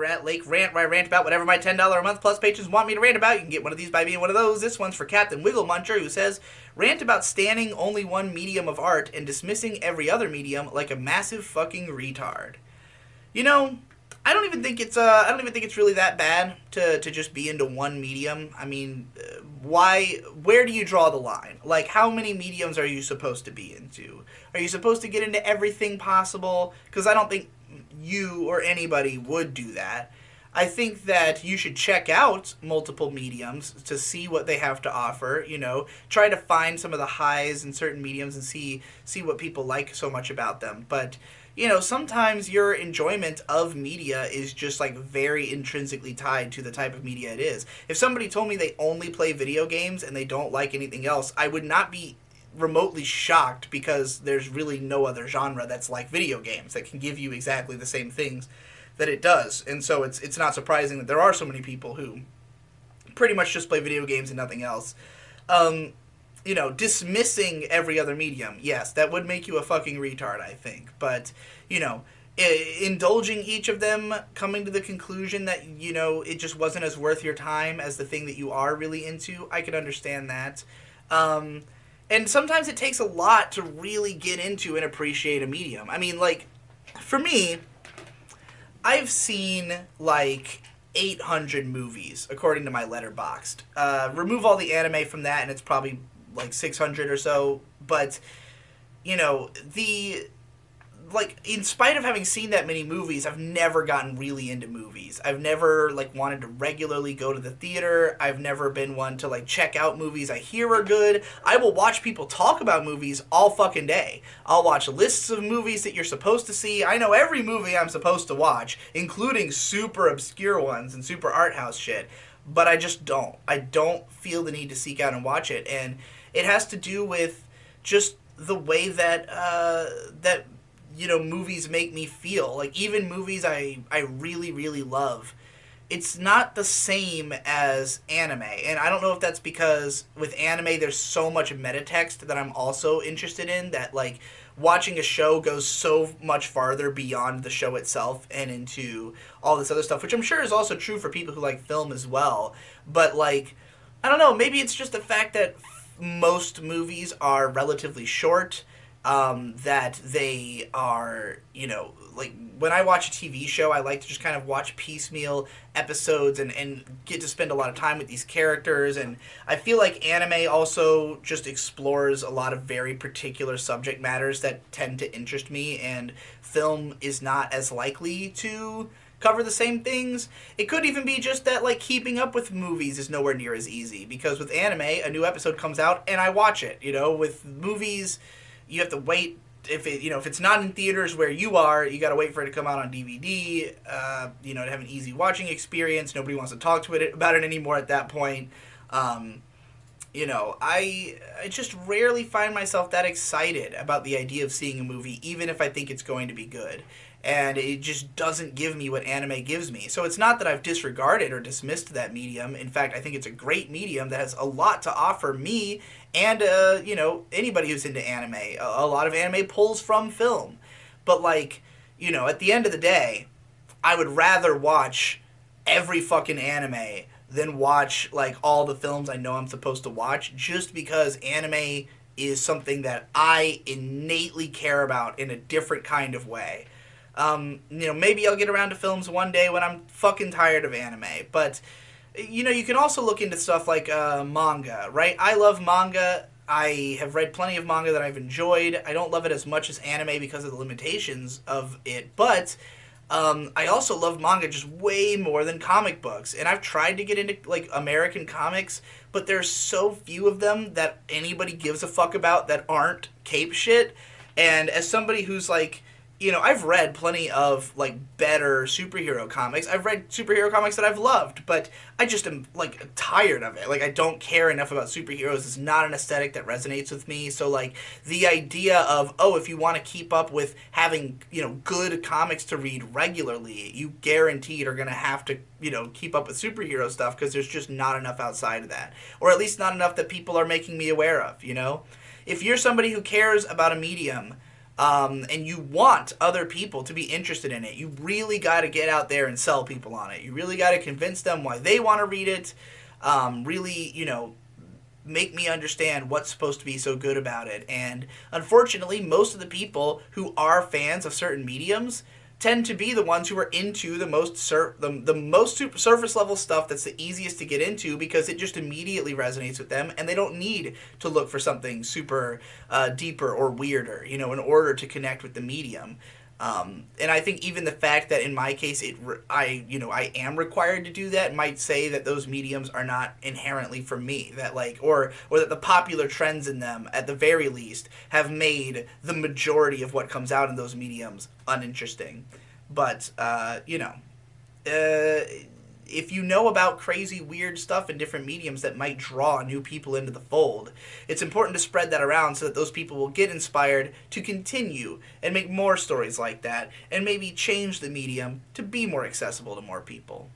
over at Lake Rant, where I rant about whatever my $10 a month plus patrons want me to rant about. You can get one of these by being one of those. This one's for Captain Wiggle Muncher, who says, rant about standing only one medium of art and dismissing every other medium like a massive fucking retard. You know, I don't even think it's really that bad to just be into one medium. I mean, where do you draw the line? Like, how many mediums are you supposed to be into? Are you supposed to get into everything possible? Because I don't think you or anybody would do that. I think that you should check out multiple mediums to see what they have to offer, you know, try to find some of the highs in certain mediums and see what people like so much about them. But, you know, sometimes your enjoyment of media is just like very intrinsically tied to the type of media it is. If somebody told me they only play video games and they don't like anything else, I would not be remotely shocked, because there's really no other genre that's like video games that can give you exactly the same things that it does. And so it's not surprising that there are so many people who pretty much just play video games and nothing else. You know, dismissing every other medium, yes, that would make you a fucking retard, I think. But, you know, indulging each of them, coming to the conclusion that, you know, it just wasn't as worth your time as the thing that you are really into, I could understand that. And sometimes it takes a lot to really get into and appreciate a medium. I mean, like, for me, I've seen, like, 800 movies, according to my Letterboxd. Remove all the anime from that, and it's probably, like, 600 or so. But, you know, in spite of having seen that many movies, I've never gotten really into movies. I've never, like, wanted to regularly go to the theater. I've never been one to, like, check out movies I hear are good. I will watch people talk about movies all fucking day. I'll watch lists of movies that you're supposed to see. I know every movie I'm supposed to watch, including super obscure ones and super art house shit. But I just don't. I don't feel the need to seek out and watch it. And it has to do with just the way that, you know, movies make me feel. Like, even movies I really, really love, it's not the same as anime. And I don't know if that's because with anime there's so much metatext that I'm also interested in, that, like, watching a show goes so much farther beyond the show itself and into all this other stuff, which I'm sure is also true for people who like film as well. But, like, I don't know, maybe it's just the fact that most movies are relatively short, that they are, you know, like, when I watch a TV show, I like to just kind of watch piecemeal episodes and get to spend a lot of time with these characters. And I feel like anime also just explores a lot of very particular subject matters that tend to interest me, and film is not as likely to cover the same things. It could even be just that, like, keeping up with movies is nowhere near as easy, because with anime, a new episode comes out and I watch it. You know, with movies, you have to wait. If it's not in theaters where you are, you got to wait for it to come out on DVD. You know, to have an easy watching experience. Nobody wants to talk to it about it anymore at that point. You know, I just rarely find myself that excited about the idea of seeing a movie, even if I think it's going to be good. And it just doesn't give me what anime gives me. So it's not that I've disregarded or dismissed that medium. In fact, I think it's a great medium that has a lot to offer me and, you know, anybody who's into anime. A lot of anime pulls from film. But, like, you know, at the end of the day, I would rather watch every fucking anime than watch, like, all the films I know I'm supposed to watch, just because anime is something that I innately care about in a different kind of way. You know, maybe I'll get around to films one day when I'm fucking tired of anime. But, you know, you can also look into stuff like manga, right? I love manga. I have read plenty of manga that I've enjoyed. I don't love it as much as anime because of the limitations of it. But I also love manga just way more than comic books. And I've tried to get into, like, American comics, but there's so few of them that anybody gives a fuck about that aren't cape shit. And as somebody who's, like, you know, I've read plenty of, like, better superhero comics. I've read superhero comics that I've loved, but I just am, like, tired of it. Like, I don't care enough about superheroes. It's not an aesthetic that resonates with me. So, like, the idea of, oh, if you want to keep up with having, you know, good comics to read regularly, you guaranteed are going to have to, you know, keep up with superhero stuff, because there's just not enough outside of that. Or at least not enough that people are making me aware of, you know? If you're somebody who cares about a medium, and you want other people to be interested in it. You really got to get out there and sell people on it. You really got to convince them why they want to read it. Really, make me understand what's supposed to be so good about it. And unfortunately, most of the people who are fans of certain mediums tend to be the ones who are into the most the most surface level stuff that's the easiest to get into because it just immediately resonates with them, and they don't need to look for something super deeper or weirder, in order to connect with the medium. And I think even the fact that in my case I am required to do that might say that those mediums are not inherently for me. That or that the popular trends in them at the very least have made the majority of what comes out in those mediums uninteresting. But if you know about crazy, weird stuff in different mediums that might draw new people into the fold, it's important to spread that around so that those people will get inspired to continue and make more stories like that and maybe change the medium to be more accessible to more people.